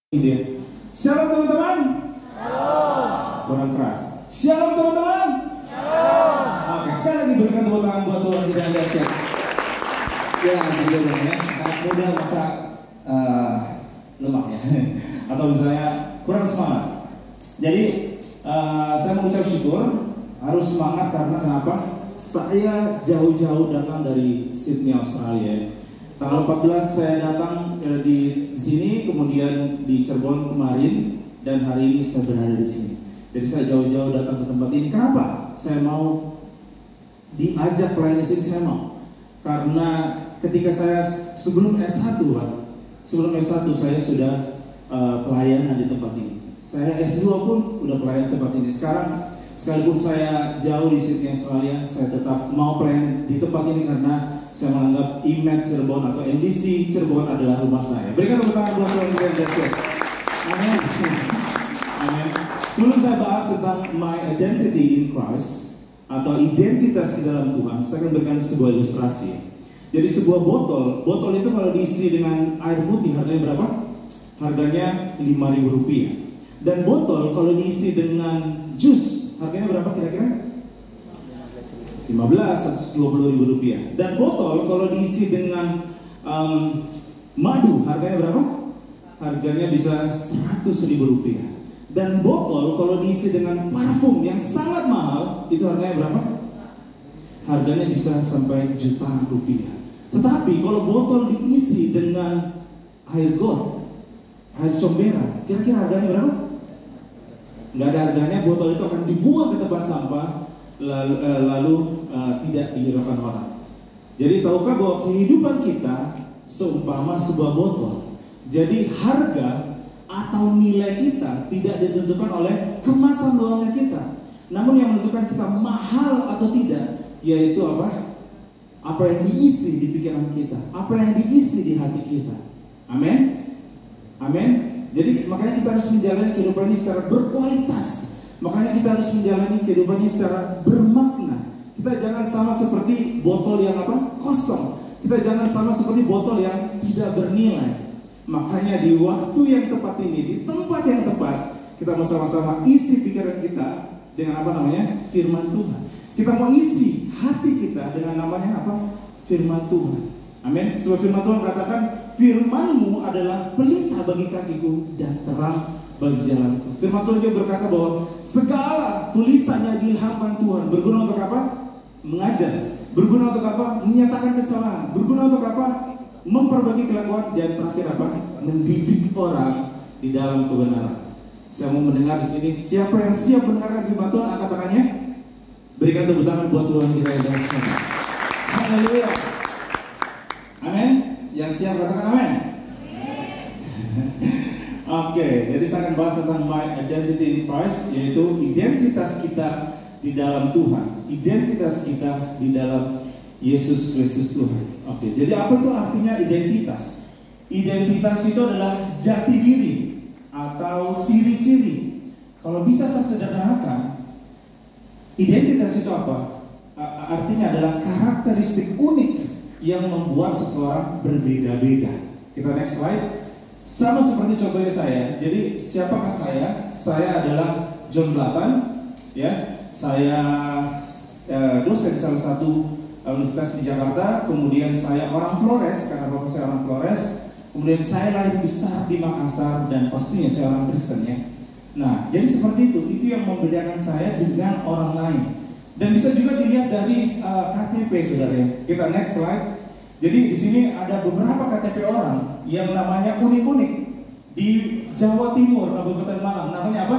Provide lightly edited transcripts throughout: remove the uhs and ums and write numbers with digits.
Gitu ya. Shalom teman-teman. Shalom. Kurang keras. Shalom teman-teman. Shalom. Oke, sekali lagi berikan tepuk tangan buat Tuhan kita yang dahsyat. Ya, gitu dong ya. Anak muda masa lemah ya, atau misalnya kurang semangat. Jadi saya mengucap syukur, harus semangat karena kenapa? Saya jauh-jauh datang dari Sydney, Australia. Tanggal 14 saya datang di sini, kemudian di Cirebon kemarin, dan hari ini saya berada di sini. Jadi saya jauh-jauh datang ke tempat ini. Kenapa? Saya mau diajak pelayanan di sini, saya mau. Karena ketika saya sebelum S1, Pak, sebelum S1 saya sudah pelayanan di tempat ini. Saya S2 pun udah pelayanan di tempat ini. Sekarang sekalipun saya jauh di Sydney, Australia, saya tetap mau pelayanan di tempat ini karena saya menganggap Image Cirebon atau MDC Cirebon adalah rumah saya. Berikan tepuk tangan buat Tuhan kita yang Amin. Amin. Sebelum saya bahas tentang my identity in Christ atau identitas di dalam Tuhan, saya akan berikan sebuah ilustrasi. Jadi sebuah botol itu kalau diisi dengan air putih harganya berapa? Harganya Rp5.000. Dan botol kalau diisi dengan jus harganya berapa kira-kira? 15-120 ribu rupiah. Dan botol kalau diisi dengan madu harganya berapa? Harganya bisa 100 ribu rupiah. Dan botol kalau diisi dengan parfum yang sangat mahal itu harganya berapa? Harganya bisa sampai jutaan rupiah. Tetapi kalau botol diisi dengan air got, air comberan, kira-kira harganya berapa? Nggak ada harganya. Botol itu akan dibuang ke tempat sampah, lalu tidak dihiraukan orang. Jadi tahukah bahwa kehidupan kita seumpama sebuah botol. Jadi harga atau nilai kita tidak ditentukan oleh kemasan doangnya kita, namun yang menentukan kita mahal atau tidak yaitu apa? Apa yang diisi di pikiran kita, apa yang diisi di hati kita. Amin. Amin. Jadi makanya kita harus menjalani kehidupan ini secara berkualitas. Makanya kita harus menjalani kehidupan ini secara bermakna. Kita jangan sama seperti botol yang apa? Kosong. Kita jangan sama seperti botol yang tidak bernilai. Makanya di waktu yang tepat ini, di tempat yang tepat, kita mau sama-sama isi pikiran kita dengan apa namanya? Firman Tuhan. Kita mau isi hati kita dengan namanya apa? Firman Tuhan. Amin. Sebab firman Tuhan katakan, firman-Mu adalah pelita bagi kakiku dan terang bagi jalanku. Firman Tuhan juga berkata bahwa segala tulisannya diilhamkan Tuhan, berguna untuk apa? Mengajar. Berguna untuk apa? Menyatakan kesalahan. Berguna untuk apa? Memperbaiki kelakuan. Dan terakhir apa? Mendidik orang di dalam kebenaran. Saya mau mendengar di sini, siapa yang siap mendengarkan firman Tuhan, angkat tangannya. Berikan tepuk tangan buat Tuhan kita yang dahsyat. Haleluya. Amin. Yang siap katakan amin. Oke, jadi saya akan bahas tentang my identity in Christ, yaitu identitas kita di dalam Tuhan, identitas kita di dalam Yesus Kristus Tuhan. Oke, jadi apa itu artinya identitas? Identitas itu adalah jati diri atau ciri-ciri. Kalau bisa saya sederhanakan, identitas itu apa? Artinya adalah karakteristik unik yang membuat seseorang berbeda-beda. Kita next slide. Sama seperti contohnya saya. Jadi siapakah saya? Saya adalah John Blatan, ya. Saya dosen di salah satu universitas di Jakarta. Kemudian saya orang Flores karena bapak saya orang Flores. Kemudian saya lahir besar di Makassar dan pastinya saya orang Kristen ya. Nah, jadi seperti itu. Itu yang membedakan saya dengan orang lain. Dan bisa juga dilihat dari KTP, saudara. Kita next slide. Jadi di sini ada beberapa KTP orang yang namanya unik-unik di Jawa Timur, Kabupaten Malang. Namanya apa?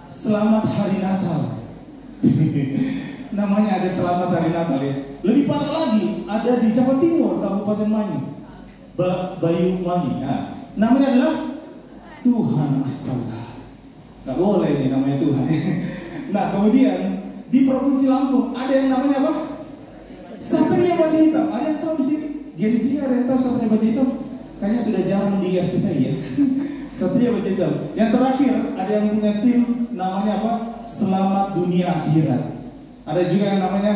Selamat Hari Natal. Namanya ada Selamat Hari Natal ya. Lebih parah lagi, ada di Jawa Timur, Kabupaten Manyu, Banyuwangi. Nah, namanya adalah Tuhan Astaga. Gak boleh ini namanya Tuhan. Nah, kemudian di Provinsi Lampung ada yang namanya apa? Satria Baja Hitam. Ada yang tahu di sini? Gensi ada yang tahu Satria Baja Hitam? Kayaknya sudah jarang di RCTI ya. Satria Baja Hitam. Yang terakhir ada yang punya SIM namanya apa? Selamat Dunia Akhirat. Ada juga yang namanya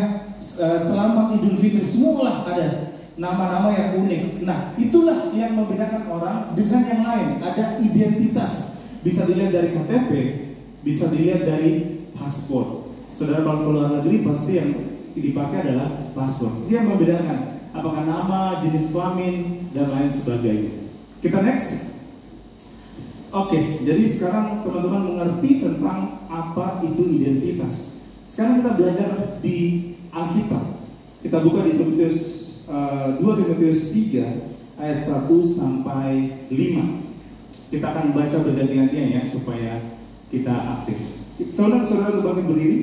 Selamat Idul Fitri. Semua lah ada. nama-nama yang unik. Nah, itulah yang membedakan orang dengan yang lain. Ada identitas. Bisa dilihat dari KTP, bisa dilihat dari paspor. Saudara kalau keluar negeri pasti yang dipakai adalah paspor. Itu yang membedakan. Apakah nama, jenis kelamin, dan lain sebagainya. Kita next. Oke, jadi sekarang teman-teman mengerti tentang apa itu identitas. Sekarang kita belajar di Alkitab. Kita buka di 2 Timotius 3 ayat 1 sampai 5. Kita akan baca berganti-gantian ya supaya kita aktif. Saudara-saudara bangkit berdiri.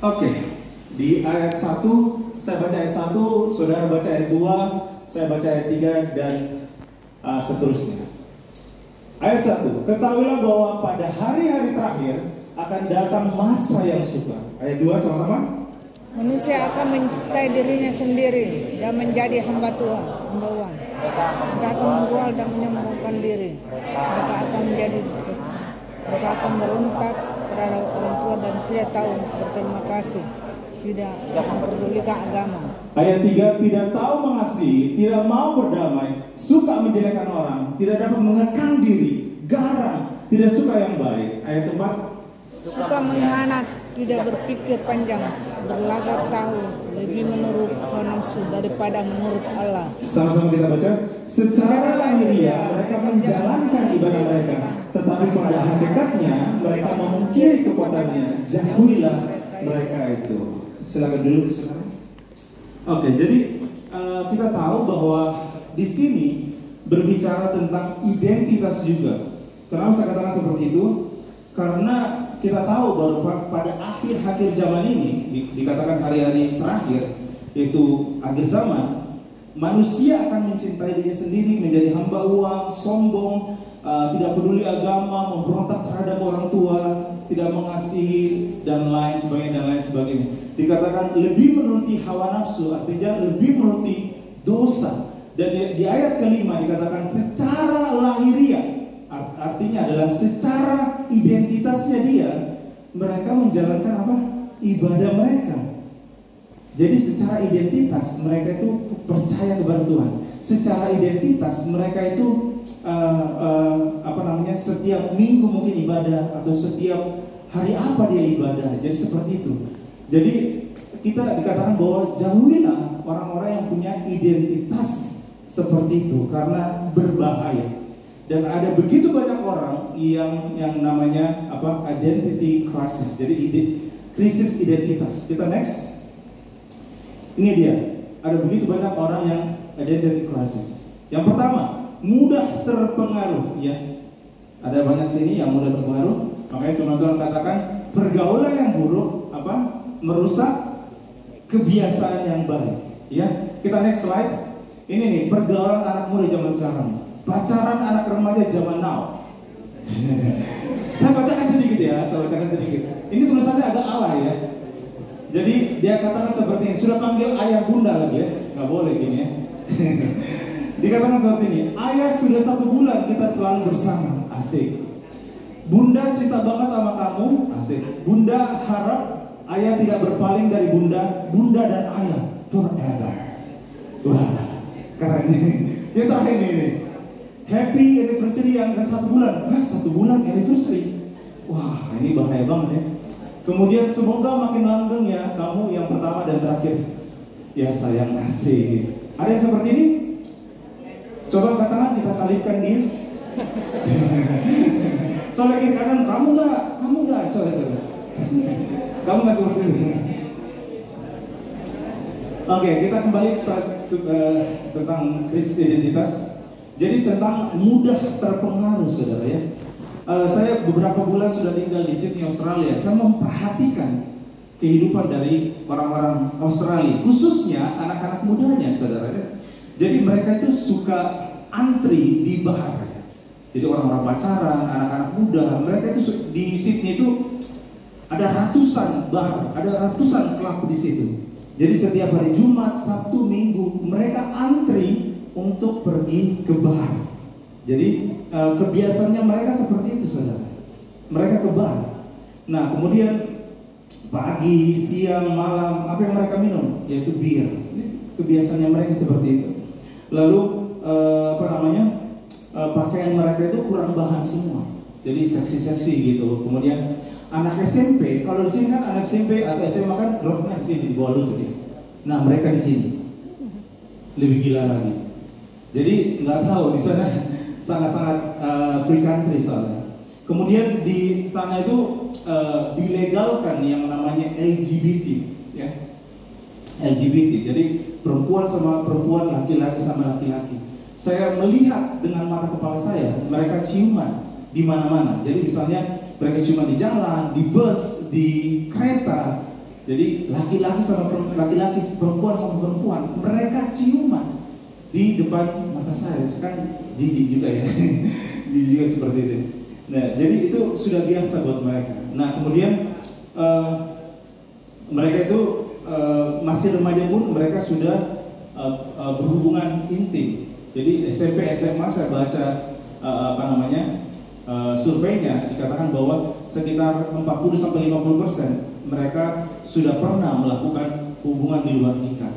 Oke, di ayat 1 saya baca ayat 1, saudara baca ayat 2, saya baca ayat 3 dan seterusnya. Ayat 1, ketahuilah bahwa pada hari-hari terakhir akan datang masa yang sukar. Ayat 2 sama-sama. Manusia akan mencintai dirinya sendiri dan menjadi hamba Tuhan, hambaan. Mereka akan membual dan menyombongkan diri. Mereka akan berontak terhadap orang tua dan tidak tahu berterima kasih, tidak memperdulikan agama. Ayat 3, tidak tahu mengasihi, tidak mau berdamai, suka menjelekkan orang, tidak dapat mengekang diri, garang, tidak suka yang baik. Ayat 4, suka mengkhianat, tidak berpikir panjang, berlagak tahu, lebih menurut hawa nafsu daripada menurut Allah. Sama-sama kita baca. Secara lahiriah mereka menjalankan ibadah mereka, tetapi pada hakikatnya mereka memungkiri kekuatannya. Jauhilah mereka itu. Silakan dulu, saudara. Oke, jadi kita tahu bahwa di sini berbicara tentang identitas juga. Kenapa saya katakan seperti itu? Karena kita tahu bahwa pada akhir zaman ini, dikatakan hari-hari terakhir, yaitu akhir zaman, manusia akan mencintai dirinya sendiri, menjadi hamba uang, sombong, tidak peduli agama, memberontak terhadap orang tua, tidak mengasihi, dan lain sebagainya. Dikatakan lebih menuruti hawa nafsu, artinya lebih menuruti dosa. Dan di ayat kelima dikatakan secara lahiriah, artinya adalah secara identitasnya dia, mereka menjalankan apa? Ibadah mereka. Jadi secara identitas mereka itu percaya kepada Tuhan. Secara identitas mereka itu setiap minggu mungkin ibadah, atau setiap hari apa dia ibadah. Jadi seperti itu. Jadi kita dikatakan bahwa jauhilah orang-orang yang punya identitas seperti itu, karena berbahaya. Dan ada begitu banyak orang yang namanya identity crisis. Jadi krisis identitas. Kita next. Ini dia. Ada begitu banyak orang yang identity crisis. Yang pertama, mudah terpengaruh, ya. Ada banyak sini yang mudah terpengaruh. Makanya firman Tuhan katakan pergaulan yang buruk merusak kebiasaan yang baik. Ya. Kita next slide. Ini nih pergaulan anak muda zaman sekarang. Pacaran anak remaja zaman now. Saya bacakan sedikit. Ini tulisannya agak alay ya. Jadi dia katakan seperti ini. Sudah panggil ayah bunda lagi ya. Nggak boleh gini ya. Dikatakan seperti ini. Ayah sudah 1 bulan kita selalu bersama. Asik. Bunda cinta banget sama kamu. Asik. Bunda harap ayah tidak berpaling dari bunda. Bunda dan ayah forever. Wah, keren. Yang terakhir ini. Happy anniversary yang 1 bulan. 1 bulan anniversary. Wah, ini bahaya banget ya. Kemudian semoga makin langgeng ya kamu yang pertama dan terakhir. Ya sayang, asik. Ada yang seperti ini? Coba angkat tangan, kita salibkan dia. Colekin kanan, kamu nggak colekin. Kamu nggak seperti ini. Oke, kita kembali tentang krisis identitas. Jadi tentang mudah terpengaruh, saudara ya. Saya beberapa bulan sudah tinggal di Sydney, Australia. Saya memperhatikan kehidupan dari orang-orang Australia, khususnya anak-anak mudanya, saudara ya. Jadi mereka itu suka antri di bar. Jadi orang-orang pacaran, anak-anak muda, mereka itu di Sydney itu ada ratusan bar, ada ratusan klub di situ. Jadi setiap hari Jumat, Sabtu, Minggu mereka antri untuk pergi ke bar. Jadi kebiasaannya mereka seperti itu, saudara. Mereka ke bar. Nah, kemudian pagi, siang, malam, apa yang mereka minum? Yaitu bir. kebiasaannya mereka seperti itu. Lalu pakaian mereka itu kurang bahan semua, jadi seksi-seksi gitu. Kemudian anak SMP, kalau di sini kan anak SMP atau SMA kan roknya di sini di bawah lutut ya. Nah mereka di sini lebih gila lagi. Jadi nggak tahu di sana sangat-sangat free country soalnya. Kemudian di sana itu dilegalkan yang namanya LGBT, ya. LGBT, jadi perempuan sama perempuan, laki-laki sama laki-laki. Saya melihat dengan mata kepala saya, mereka ciuman di mana-mana. Jadi misalnya mereka ciuman di jalan, di bus, di kereta. Jadi laki-laki sama laki-laki, perempuan sama perempuan, mereka ciuman di depan mata saya. Sekarang jijik juga ya, jijik juga seperti itu. Nah, jadi itu sudah biasa buat mereka. Nah, kemudian mereka itu masih remaja pun mereka sudah berhubungan intim. Jadi SMP, SMA saya baca surveinya dikatakan bahwa sekitar 40-50% mereka sudah pernah melakukan hubungan di luar nikah.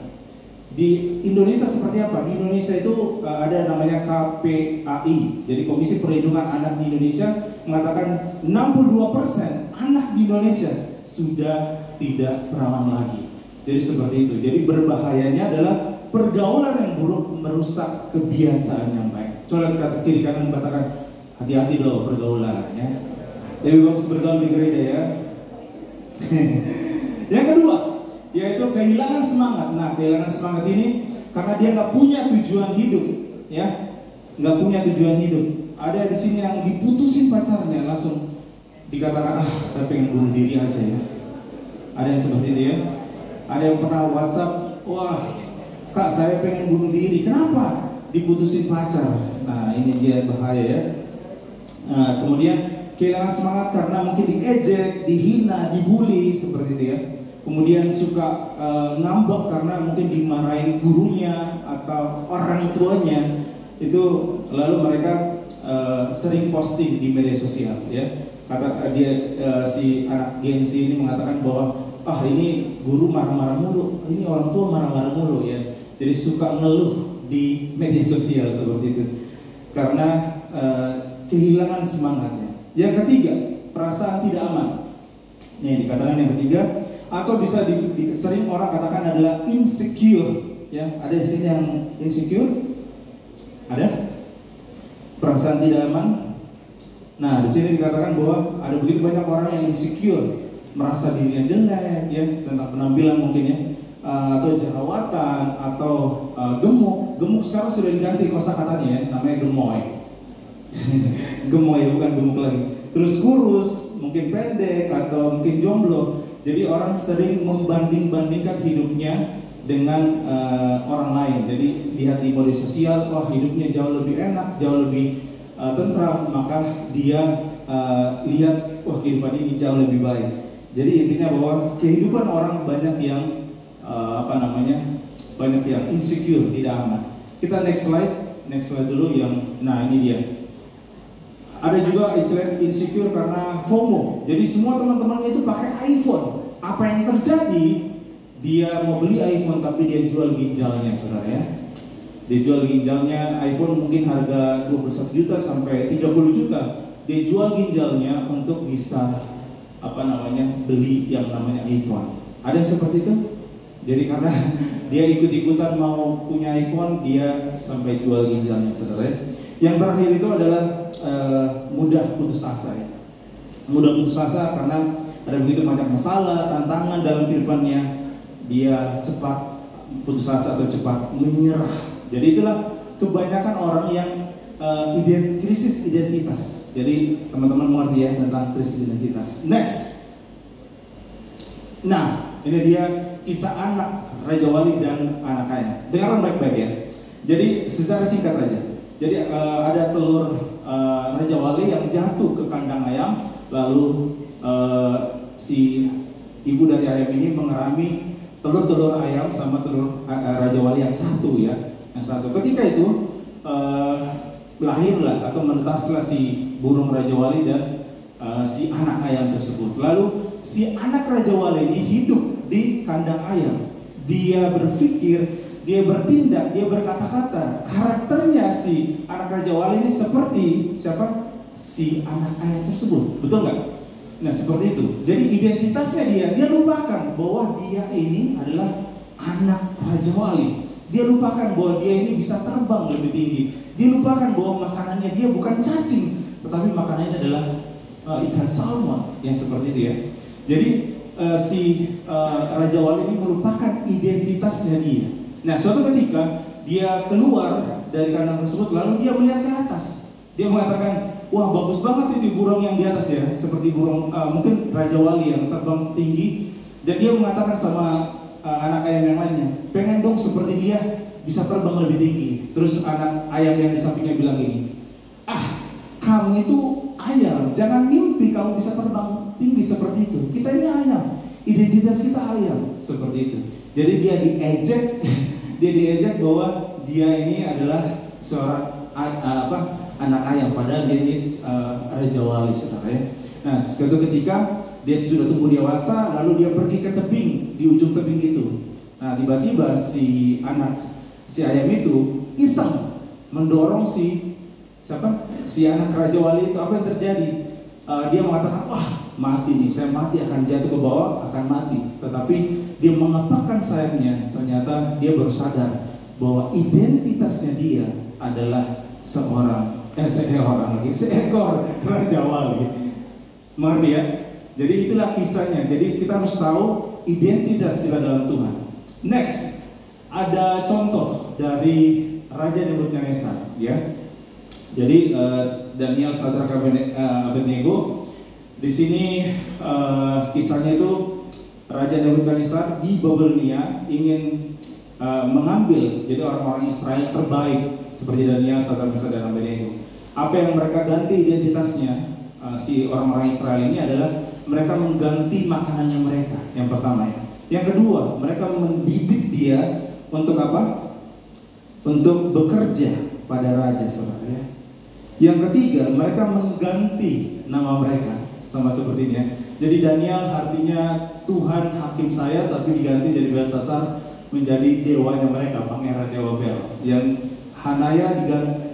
Di Indonesia seperti apa? Di Indonesia itu ada namanya KPAI, jadi Komisi Perlindungan Anak di Indonesia mengatakan 62% anak di Indonesia sudah tidak perawan lagi. Jadi seperti itu. Jadi berbahayanya adalah pergaulan yang buruk merusak kebiasaan yang baik. Coba kiri kanan katakan, hati-hati dong pergaulan ya. Lebih bagus bergaul di gereja ya. Yang kedua, yaitu kehilangan semangat. Nah, kehilangan semangat ini karena dia nggak punya tujuan hidup, ya, nggak punya tujuan hidup. Ada di sini yang diputusin pacarnya langsung dikatakan, saya pengen bunuh diri aja ya. Ada yang seperti itu ya. Ada yang pernah WhatsApp, wah, kak saya pengen bunuh diri. Kenapa? Diputusin pacar. Nah, ini dia bahaya ya. Nah, kemudian kehilangan semangat karena mungkin diejek, dihina, dibully seperti itu ya. Kemudian suka ngambek karena mungkin dimarahin gurunya atau orang tuanya. Itu lalu mereka sering posting di media sosial ya. Kata dia si anak Gen Z ini mengatakan bahwa ini guru marah-marah mulu, ini orang tua marah-marah mulu ya. Jadi suka ngeluh di media sosial seperti itu karena kehilangan semangatnya. Yang ketiga, perasaan tidak aman. Nih dikatakan yang ketiga, atau bisa sering orang katakan adalah insecure. Ya, ada di sini yang insecure? Ada? Perasaan tidak aman. Nah, di sini dikatakan bahwa ada begitu banyak orang yang insecure, merasa dirinya jelek, ya, tentang penampilan mungkin ya, atau jerawatan, atau gemuk. Gemuk sekarang sudah diganti kosakatanya ya, namanya gemoy. Gemoy bukan gemuk lagi. Terus kurus, mungkin pendek, atau mungkin jomblo. Jadi orang sering membanding-bandingkan hidupnya dengan orang lain. Jadi lihat di media sosial, wah hidupnya jauh lebih enak, jauh lebih tentram, maka dia lihat, wah kehidupan ini jauh lebih baik. Jadi intinya bahwa kehidupan orang banyak yang banyak yang insecure, tidak aman. Kita next slide dulu yang, nah ini dia. Ada juga istilah insecure karena FOMO. Jadi semua teman-temannya itu pakai iPhone. Apa yang terjadi? Dia mau beli iPhone tapi dia jual ginjalnya, saudara ya. Dia jual ginjalnya, iPhone mungkin harga 21 juta sampai 30 juta. Dia jual ginjalnya untuk bisa beli yang namanya iPhone. Ada yang seperti itu? Jadi karena dia ikut-ikutan mau punya iPhone, dia sampai jual ginjalnya, saudara. Yang terakhir itu adalah mudah putus asa ya. Mudah putus asa karena ada begitu banyak masalah, tantangan dalam kehidupannya. Dia cepat putus asa atau cepat menyerah. Jadi itulah kebanyakan orang yang krisis identitas. Jadi teman-teman mengerti ya tentang krisis identitas. Next. Nah, ini dia kisah anak Raja Wali dan anak kaya. Dengarkan baik-baik ya. Jadi secara singkat aja. Jadi ada telur Raja Wali yang jatuh ke kandang ayam. Lalu si ibu dari ayam ini mengerami telur-telur ayam sama telur Raja Wali yang satu ya. Yang satu. Ketika itu lahirlah atau menetaslah si burung Raja Wali dan si anak ayam tersebut. Lalu si anak Raja Wali ini hidup di kandang ayam. Dia berpikir dia bertindak, dia berkata-kata. Karakternya si anak Raja Wali ini seperti siapa? Si anak ayam tersebut, betul nggak? Nah seperti itu. Jadi identitasnya dia lupakan bahwa dia ini adalah anak Raja Wali. Dia lupakan bahwa dia ini bisa terbang lebih tinggi. Dia lupakan bahwa makanannya dia bukan cacing, tetapi makanannya adalah ikan salmon yang seperti itu ya. Jadi si Raja Wali ini melupakan identitasnya dia. Nah suatu ketika dia keluar dari kandang tersebut, lalu dia melihat ke atas. Dia mengatakan, wah bagus banget itu burung yang di atas ya, seperti burung mungkin Raja Wali yang terbang tinggi. Dan dia mengatakan sama anak ayam yang lainnya, pengen dong seperti dia, bisa terbang lebih tinggi. Terus anak ayam yang di sampingnya bilang gini, kamu itu ayam, jangan mimpi kamu bisa terbang tinggi seperti itu. Kita ini ayam, identitas kita ayam, seperti itu. Jadi dia diejek, dia diejek bahwa dia ini adalah seorang anak ayam, padahal dia ini Raja Wali, saudara ya. Nah, suatu ketika dia sudah tumbuh dewasa, lalu dia pergi ke tebing, di ujung tebing itu. Nah, tiba-tiba si ayam itu iseng mendorong si anak Raja Wali itu. Apa yang terjadi? Dia mengatakan, wah mati nih, saya mati, akan jatuh ke bawah, akan mati. Tetapi dia mengepakkan sayapnya, ternyata dia baru sadar bahwa identitasnya dia adalah seekor Raja Wali. Mengerti ya? Jadi itulah kisahnya. Jadi kita harus tahu identitas kita dalam Tuhan. Next, ada contoh dari Raja Nebukadnezar ya. Jadi Daniel, Sadrak, Abednego. Di sini kisahnya itu Raja Nebukadnezar di Babilonia ingin mengambil jadi orang-orang Israel terbaik seperti Daniel, Sadrak, Mesak, dan Abednego. Apa yang mereka ganti identitasnya si orang-orang Israel ini adalah mereka mengganti makanannya mereka. Yang pertama ya. Yang kedua, mereka mendidik dia untuk apa? Untuk bekerja pada raja, saudara ya. Yang ketiga, mereka mengganti nama mereka sama seperti ini ya. Jadi Daniel artinya Tuhan hakim saya, tapi diganti dari Belsasar menjadi dewanya mereka, pangeran dewa Bel. Yang Hanaya diganti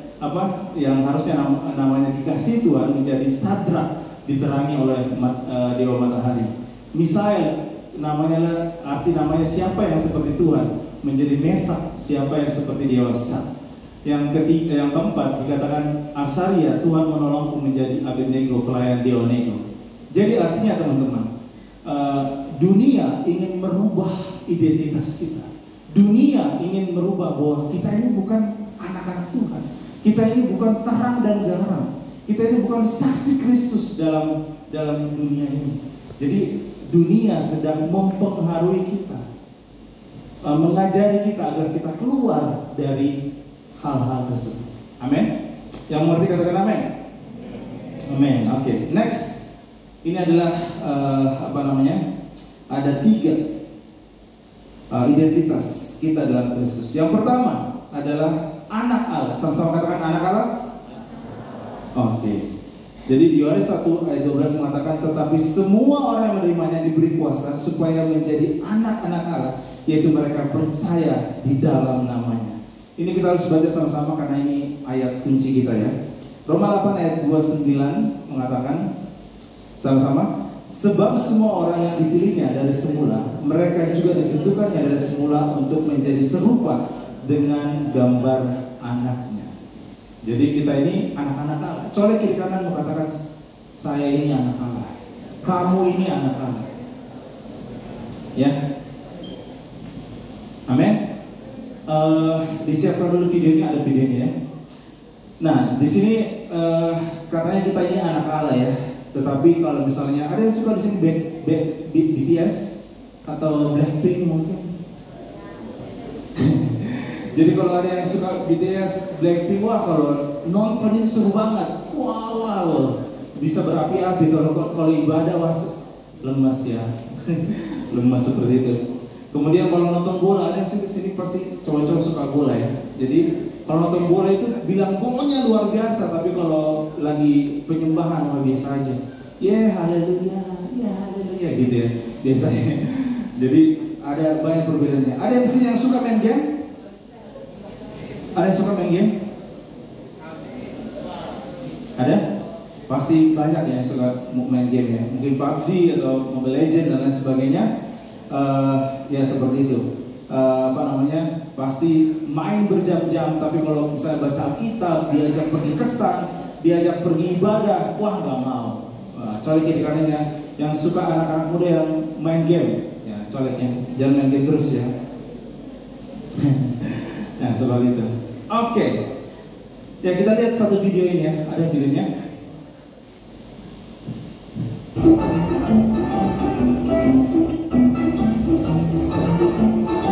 yang harusnya namanya dikasih Tuhan menjadi Sadrak, diterangi oleh dewa matahari. Misael arti namanya siapa yang seperti Tuhan, menjadi Mesak, siapa yang seperti dewa Sat. Yang keempat dikatakan Asaria, Tuhan menolongku, menjadi Abednego, pelayan dewa Nego. Jadi artinya teman-teman, dunia ingin merubah identitas kita. Dunia ingin merubah bahwa kita ini bukan anak-anak Tuhan. Kita ini bukan terang dan garam. Kita ini bukan saksi Kristus dalam dunia ini. Jadi dunia sedang mempengaruhi kita, mengajari kita agar kita keluar dari hal-hal tersebut. Amin. Yang mengerti katakan amin. Amin. Oke. Next, ini adalah ada 3 identitas kita dalam Kristus. Yang pertama adalah anak Allah. Sama-sama katakan anak Allah. Oke. Jadi di Yohanes 1 ayat 12 mengatakan, tetapi semua orang yang menerimanya diberi kuasa supaya menjadi anak-anak Allah, yaitu mereka percaya di dalam namanya. Ini kita harus baca sama-sama karena ini ayat kunci kita ya. Roma 8 ayat 29 mengatakan sama-sama, sebab semua orang yang dipilihnya dari semula, mereka juga ditentukannya dari semula untuk menjadi serupa dengan gambar anaknya. Jadi kita ini anak-anak Allah. Colek kiri kanan mengatakan, saya ini anak Allah, kamu ini anak Allah. Ya, amin. Disiapkan dulu videonya, ada videonya ya. Nah, di sini katanya kita ini anak Allah ya. Tetapi kalau misalnya ada yang suka di sini BTS atau Blackpink mungkin. Jadi kalau ada yang suka BTS, Blackpink, wah kalau nontonnya seru banget. Wow, bisa berapi-api. Kalau ibadah lemas ya. Lemas seperti itu. Kemudian kalau nonton bola, ada yang sini pasti cowok-cowok suka bola ya. Jadi kalau nonton bola itu bilang golnya luar biasa, tapi kalau lagi penyembahan mah biasa aja. Ya haleluya, ya haleluya gitu ya biasanya. Jadi ada banyak perbedaannya. Ada yang sini yang suka main game? Ada yang suka main game? Ada? Pasti banyak yang suka main game ya. Mungkin PUBG atau Mobile Legends dan lain sebagainya. Ya seperti itu. Pasti main berjam-jam. Tapi kalau misalnya baca Alkitab, diajak pergi kesan, diajak pergi ibadah, wah nggak mau. Colek kiri kanannya yang suka anak-anak muda yang main game, ya coleknya jangan main game terus ya. Nah seperti itu. Oke. Ya kita lihat satu video ini ya, ada videonya.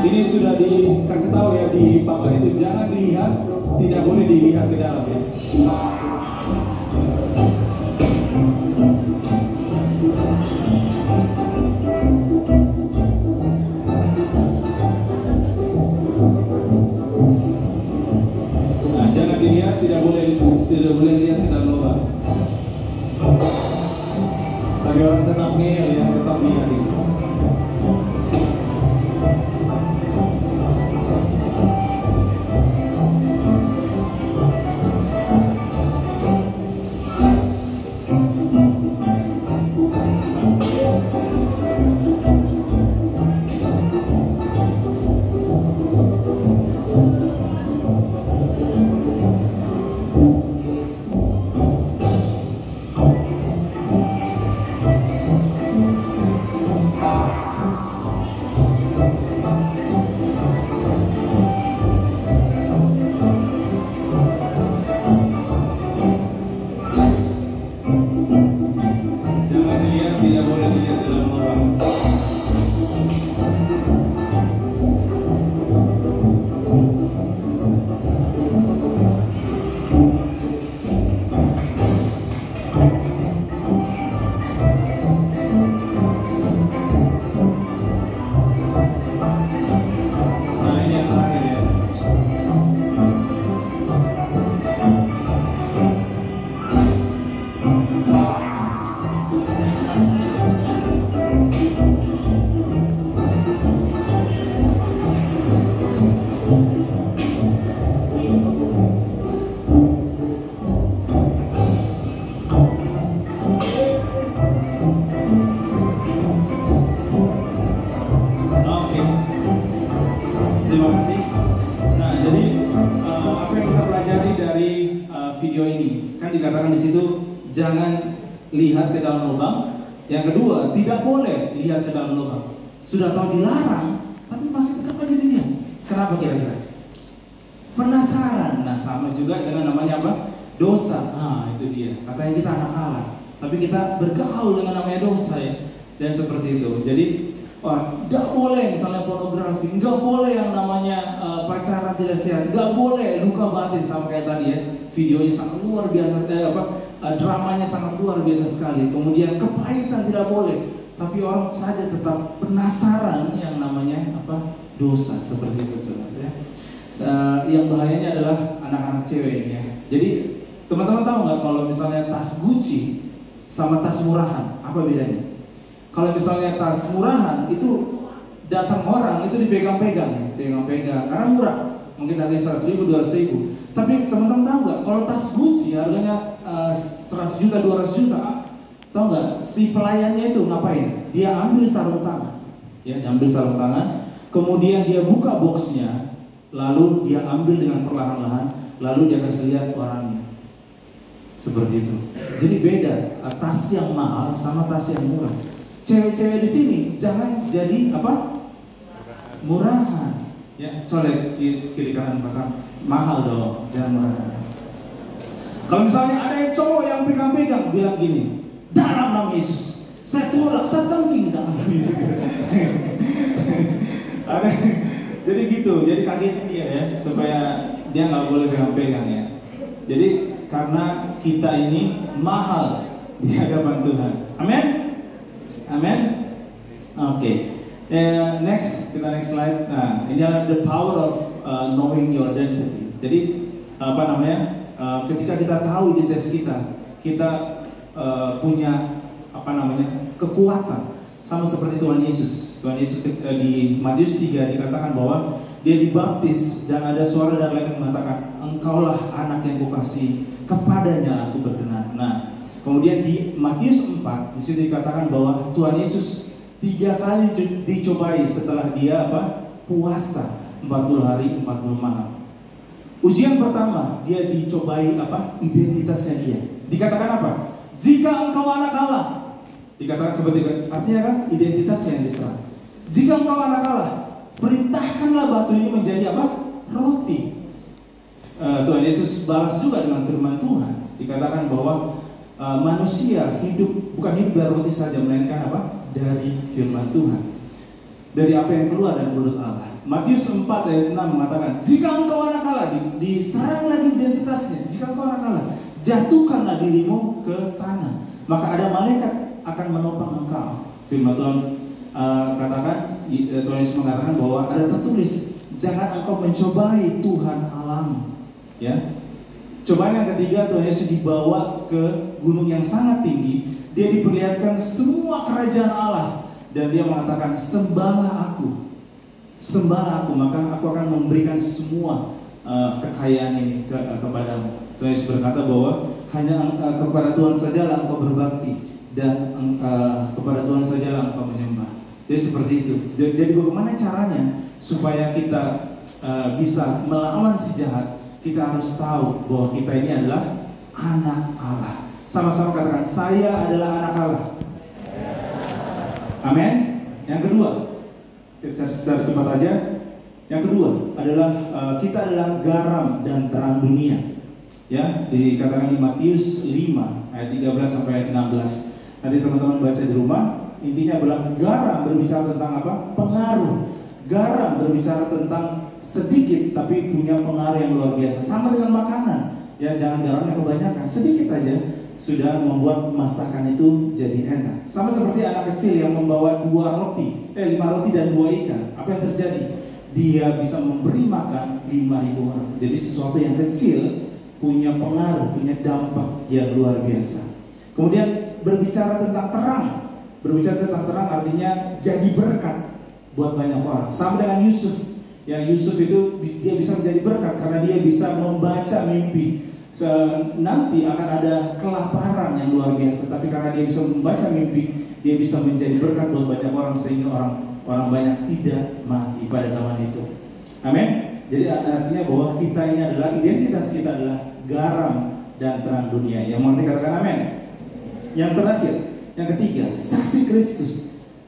Ini sudah dikasih tahu ya di papan itu, jangan dilihat, tidak boleh dilihat ke dalam ya. Nah, jangan dilihat, tidak boleh lihat ke dalam lubang. Tapi orang tetap ngeyel ya, tetap lihat itu. Video ini kan dikatakan di situ jangan lihat ke dalam lubang. Yang kedua, tidak boleh lihat ke dalam lubang. Sudah tahu dilarang, tapi masih tetap aja dilihat. Kenapa kira-kira? Penasaran. Nah, sama juga dengan namanya apa? Dosa. Nah, itu dia. Katanya kita anak Allah, tapi kita bergaul dengan namanya dosa ya. Dan seperti itu. Jadi, nggak boleh misalnya pornografi, nggak boleh yang namanya pacaran tidak sehat, nggak boleh luka batin sama kayak tadi ya. Videonya sangat luar biasa, dramanya sangat luar biasa sekali. Kemudian kepahitan tidak boleh, tapi orang saja tetap penasaran yang namanya apa? Dosa seperti itu saudara ya. Yang bahayanya adalah anak-anak cewek ini ya. Jadi teman-teman tahu nggak kalau misalnya tas Gucci sama tas murahan apa bedanya? Kalau misalnya tas murahan itu datang orang itu dipegang-pegang karena murah, mungkin harganya 100.000, 200.000. Tapi teman-teman tahu nggak kalau tas Gucci harganya 100 juta, 200 juta, tahu nggak si pelayannya itu ngapain? Dia ambil sarung tangan, ya, ambil sarung tangan, kemudian dia buka boxnya, lalu dia ambil dengan perlahan-lahan, lalu dia kasih lihat orangnya, seperti itu. Jadi beda tas yang mahal sama tas yang murah. Cewek-cewek di sini jangan jadi apa? Murahan. Ya, colek kiri kanan belakang. Mahal dong, jangan murahan. Kalau misalnya ada yang cowok yang pegang-pegang bilang gini, dalam nama Yesus, saya tolak, saya tengking dalam nama Yesus. Jadi gitu, jadi kagetin dia ya, supaya dia nggak boleh pegang-pegang ya. Jadi karena kita ini mahal di hadapan Tuhan. Amin. Amin. Oke. Next slide. Nah, ini adalah the power of knowing your identity. Jadi apa namanya? Ketika kita tahu identitas kita punya apa namanya? Kekuatan. Sama seperti Tuhan Yesus. Tuhan Yesus di Matius 3 dikatakan bahwa dia dibaptis dan ada suara dari langit mengatakan, engkaulah anak yang kukasihi, kepadanya aku berkenan. Nah, kemudian di Matius 4 di situ dikatakan bahwa Tuhan Yesus 3 kali dicobai setelah dia puasa 40 hari 40 malam. Ujian pertama dia dicobai identitasnya dia. Dikatakan apa? Jika engkau anak Allah. Dikatakan seperti itu. Artinya kan identitasnya yang diserang. Jika engkau anak Allah, perintahkanlah batu ini menjadi roti. Tuhan Yesus balas juga dengan firman Tuhan. Dikatakan bahwa manusia bukan hidup dari roti saja, melainkan dari firman Tuhan, dari apa yang keluar dari mulut Allah. Matius 4 ayat 6 mengatakan, jika engkau anak Allah, diserang lagi identitasnya. Jika engkau anak Allah, jatuhkanlah dirimu ke tanah, maka ada malaikat akan menopang engkau. Firman Tuhan katakan, Tuhan Yesus mengatakan bahwa ada tertulis, jangan engkau mencobai Tuhan Allahmu. Ya, cobaan yang ketiga, Tuhan Yesus dibawa ke gunung yang sangat tinggi. Dia diperlihatkan semua kerajaan Allah dan dia mengatakan, sembahlah aku, maka aku akan memberikan semua kekayaan ini kepadamu. Tuhan Yesus berkata bahwa hanya kepada Tuhan sajalah engkau berbakti dan kepada Tuhan sajalah engkau menyembah. Jadi seperti itu. Jadi bagaimana caranya supaya kita bisa melawan si jahat? Kita harus tahu bahwa kita ini adalah anak Allah. Sama-sama katakan, saya adalah anak Allah. Amin. Yang kedua, secara cepat aja. Yang kedua adalah kita adalah garam dan terang dunia. Ya, dikatakan di Matius 5 ayat 13 sampai ayat 16. Nanti teman-teman baca di rumah. Intinya adalah garam berbicara tentang pengaruh. Garam berbicara tentang sedikit tapi punya pengaruh yang luar biasa. Sama dengan makanan. Ya, jangan garamnya kebanyakan. Sedikit aja sudah membuat masakan itu jadi enak. Sama seperti anak kecil yang membawa 5 roti dan 2 ikan. Apa yang terjadi? Dia bisa memberi makan 5.000 orang. Jadi sesuatu yang kecil punya pengaruh, punya dampak yang luar biasa. Kemudian berbicara tentang terang. Berbicara tentang terang artinya jadi berkat buat banyak orang. Sama dengan Yusuf. Ya, Yusuf itu dia bisa menjadi berkat karena dia bisa membaca mimpi. Nanti akan ada kelaparan yang luar biasa, tapi karena dia bisa membaca mimpi, dia bisa menjadi berkat buat banyak orang sehingga orang banyak tidak mati pada zaman itu. Amin. Jadi artinya bahwa kita ini adalah, identitas kita adalah garam dan terang dunia. Yang mengerti katakan amin. Yang terakhir, yang ketiga, saksi Kristus.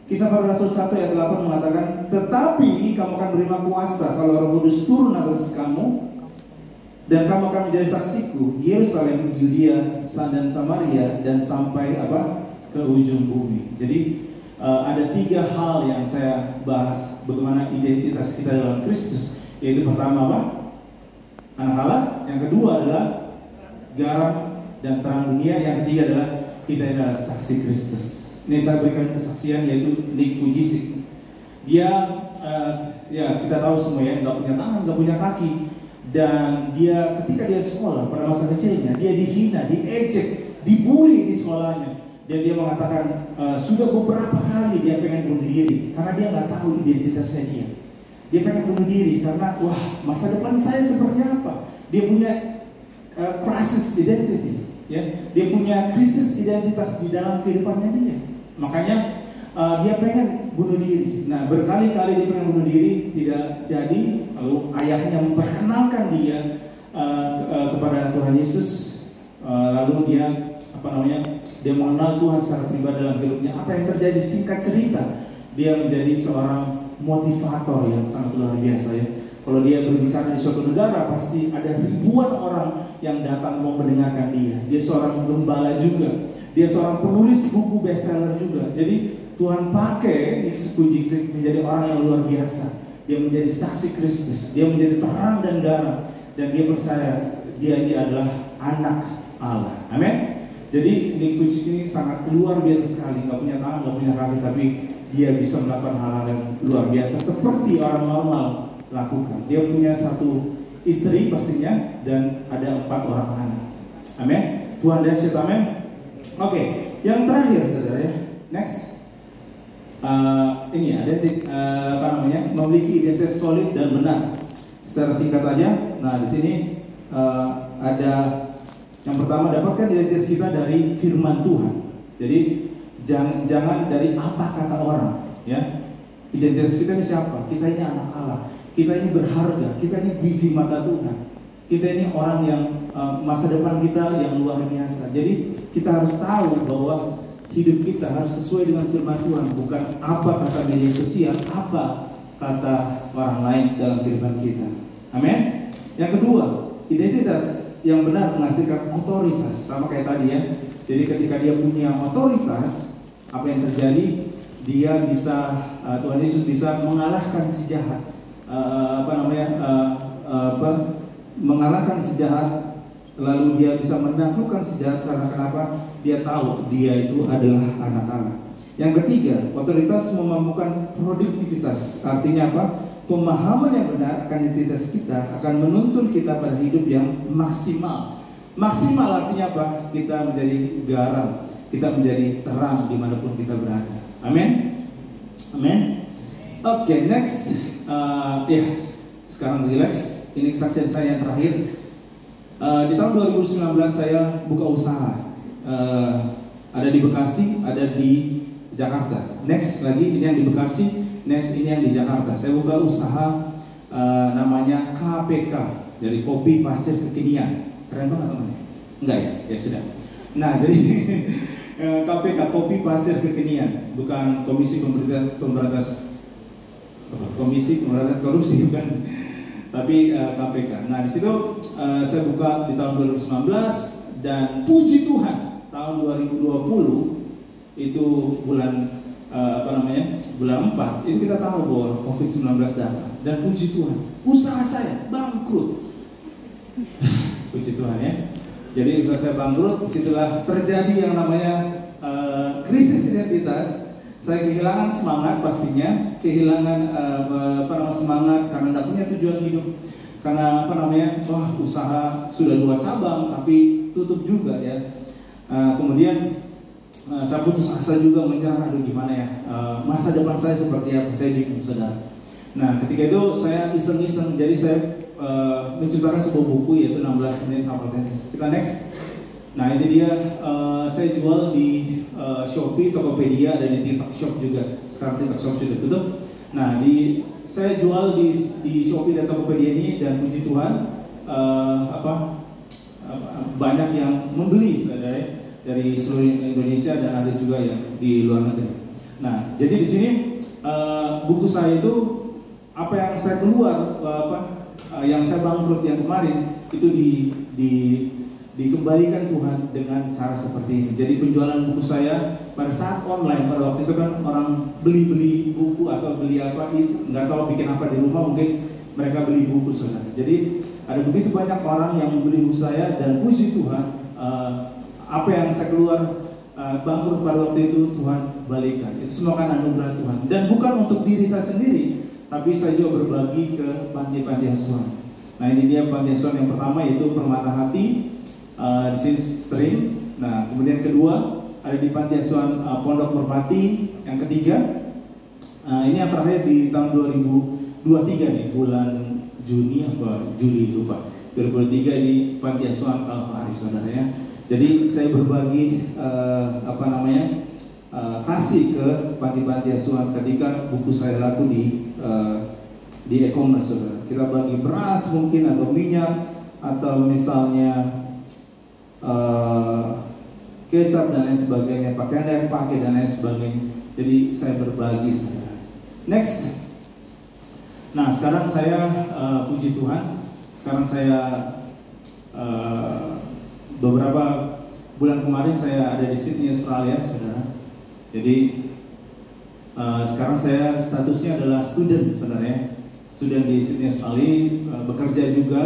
Kisah Para Rasul 1 ayat 8 mengatakan, tetapi kamu akan menerima kuasa kalau Roh Kudus turun atas kamu, dan kamu akan menjadi saksiku di Yerusalem, Yudea, dan Samaria, dan sampai ke ujung bumi. Jadi ada 3 hal yang saya bahas bagaimana identitas kita dalam Kristus. Yaitu pertama anak Allah. Yang kedua adalah garam dan terang dunia. Yang ketiga adalah kita adalah saksi Kristus. Ini saya berikan kesaksian yaitu Nick Fujisik. Dia ya kita tahu semua ya, nggak punya tangan, nggak punya kaki, dan dia ketika dia sekolah pada masa kecilnya dia dihina, diejek, dibully di sekolahnya, dan dia mengatakan sudah beberapa kali dia pengen bunuh diri karena dia nggak tahu identitasnya dia. Dia pengen bunuh diri karena wah, masa depan saya seperti apa? Dia punya crisis identity, ya. Dia punya krisis identitas di dalam kehidupannya dia. Makanya dia pengen bunuh diri. Nah, berkali-kali dia pengen bunuh diri, tidak jadi. Lalu ayahnya memperkenalkan dia kepada Tuhan Yesus. Lalu dia dia mengenal Tuhan secara pribadi dalam hidupnya. Apa yang terjadi? Singkat cerita, dia menjadi seorang motivator yang sangat luar biasa ya. Kalau dia berbicara di suatu negara, pasti ada ribuan orang yang datang mau mendengarkan dia. Dia seorang gembala juga. Dia seorang penulis buku bestseller juga. Jadi Tuhan pakai Nick Fujisik menjadi orang yang luar biasa. Dia menjadi saksi Kristus. Dia menjadi terang dan garam. Dan dia percaya dia ini adalah anak Allah. Amin. Jadi Nick Fujisik ini sangat luar biasa sekali. Gak punya tangan, gak punya kaki, tapi dia bisa melakukan hal-hal yang luar biasa seperti orang normal lakukan. Dia punya 1 istri pastinya dan ada 4 orang anak. Amin. Tuhan dahsyat, amin. Oke, yang terakhir saudara ya. Next. ini apa namanya, memiliki identitas solid dan benar. Secara singkat aja, nah di sini ada yang pertama, dapatkan identitas kita dari firman Tuhan. Jadi jangan dari apa kata orang, ya. Identitas kita ini siapa? Kita ini anak Allah. Kita ini berharga. Kita ini biji mata Tuhan. Kita ini orang yang masa depan kita yang luar biasa. Jadi kita harus tahu bahwa hidup kita harus sesuai dengan firman Tuhan, bukan apa kata media sosial, apa kata orang lain dalam kehidupan kita. Amin. Yang kedua, identitas yang benar menghasilkan otoritas, sama kayak tadi ya. Jadi ketika dia punya otoritas, apa yang terjadi? Dia bisa, Tuhan Yesus bisa mengalahkan si jahat, mengalahkan si jahat, lalu dia bisa menaklukkan si jahat karena kenapa? Dia tahu dia itu adalah anak Allah. Yang ketiga, otoritas memampukan produktivitas. Artinya apa? Pemahaman yang benar akan identitas kita akan menuntun kita pada hidup yang maksimal. Maksimal artinya apa? Kita menjadi garam, kita menjadi terang dimanapun kita berada. Amin. Amin. Oke, next. Sekarang relax. Ini kesaksian saya yang terakhir. Di tahun 2019 saya buka usaha. Ada di Bekasi, ada di Jakarta. Next lagi, ini yang di Bekasi. Next, ini yang di Jakarta. Saya buka usaha namanya KPK, dari Kopi Pasir Kekinian. Keren banget namanya? Enggak ya? Ya sudah. Nah, jadi KPK, Kopi Pasir Kekinian, bukan Komisi Pemberantas Korupsi, bukan, tapi KPK. Nah, di situ saya buka di tahun 2019 dan puji Tuhan, tahun 2020 itu bulan bulan 4 itu kita tahu bahwa COVID-19 datang, dan puji Tuhan, usaha saya bangkrut. Puji Tuhan ya. Jadi usaha saya bangkrut, disitulah terjadi yang namanya krisis identitas. Saya kehilangan semangat pastinya, kehilangan semangat karena tidak punya tujuan hidup. Karena usaha sudah 2 cabang tapi tutup juga ya. Kemudian saya putus asa juga, menyerah, aduh gimana ya, masa depan saya seperti apa, saya bingung, saudara. Nah ketika itu saya iseng-iseng, jadi saya menciptakan sebuah buku yaitu 16 menit Apoteosis. Kita next. Nah ini dia, saya jual di Shopee, Tokopedia, ada di TikTok Shop juga. Sekarang TikTok Shop sudah tutup. Nah saya jual di Shopee dan Tokopedia ini, dan puji Tuhan banyak yang membeli, saudara, dari seluruh Indonesia dan ada juga yang di luar negeri. Nah jadi di sini buku saya itu, apa yang saya keluar, yang saya bangkrut yang kemarin itu dikembalikan Tuhan dengan cara seperti ini. Jadi penjualan buku saya pada saat online, pada waktu itu kan orang beli buku atau beli apa, nggak tahu bikin apa di rumah, mungkin mereka beli buku saudara. Jadi ada begitu banyak orang yang membeli buku saya, dan puji Tuhan, apa yang saya keluar bangkrut pada waktu itu Tuhan balikan. Itu semua kan anugerah Tuhan, dan bukan untuk diri saya sendiri, tapi saya juga berbagi ke panti-panti asuhan. Nah ini dia panti asuhan yang pertama, yaitu Permata Hati, di sini sering. Nah kemudian kedua ada di panti asuhan Pondok Merpati. Yang ketiga, ini yang terakhir di tahun 2023 nih, bulan Juni apa Juli lupa, 2023 di panti asuhan Kalvari, saudara ya. Jadi saya berbagi kasih ke panti-panti asuhan ketika buku saya laku di e-commerce, saudara. Kita bagi beras mungkin, atau minyak, atau misalnya kecap dan lain sebagainya, pakaian yang pakai dan lain sebagainya. Jadi saya berbagi, saudara. Next. Nah sekarang saya puji Tuhan, sekarang saya beberapa bulan kemarin saya ada di Sydney, Australia, saudara. Jadi sekarang saya statusnya adalah student, saudara ya. Student di Sydney, Australia, bekerja juga.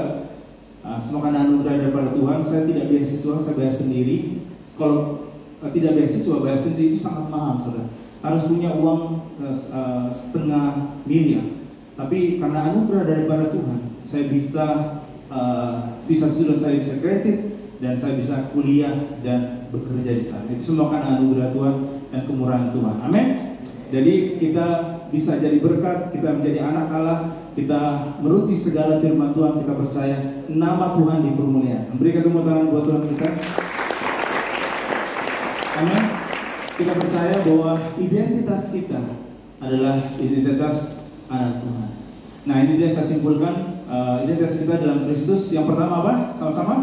Semua karena anugerah daripada Tuhan. Saya tidak beasiswa, saya bayar sendiri. Kalau tidak beasiswa, bayar sendiri itu sangat mahal, saudara. Harus punya uang setengah miliar. Tapi karena anugerah daripada Tuhan, saya bisa visa student saya bisa kredit, dan saya bisa kuliah dan bekerja di sana. Itu semua karena anugerah Tuhan dan kemurahan Tuhan. Amin. Jadi kita bisa jadi berkat, kita menjadi anak Allah, kita menuruti segala firman Tuhan, kita percaya nama Tuhan dipermuliakan. Berikan tepuk tangan buat Tuhan kita. Amin. Kita percaya bahwa identitas kita adalah identitas anak Tuhan. Nah, ini dia saya simpulkan identitas kita dalam Kristus. Yang pertama apa? Sama-sama.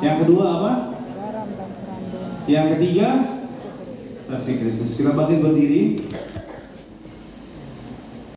Yang kedua apa? Garam dan terang dunia. Yang ketiga, Saksi Kristus. saksi Kristus. Kita bangkit berdiri.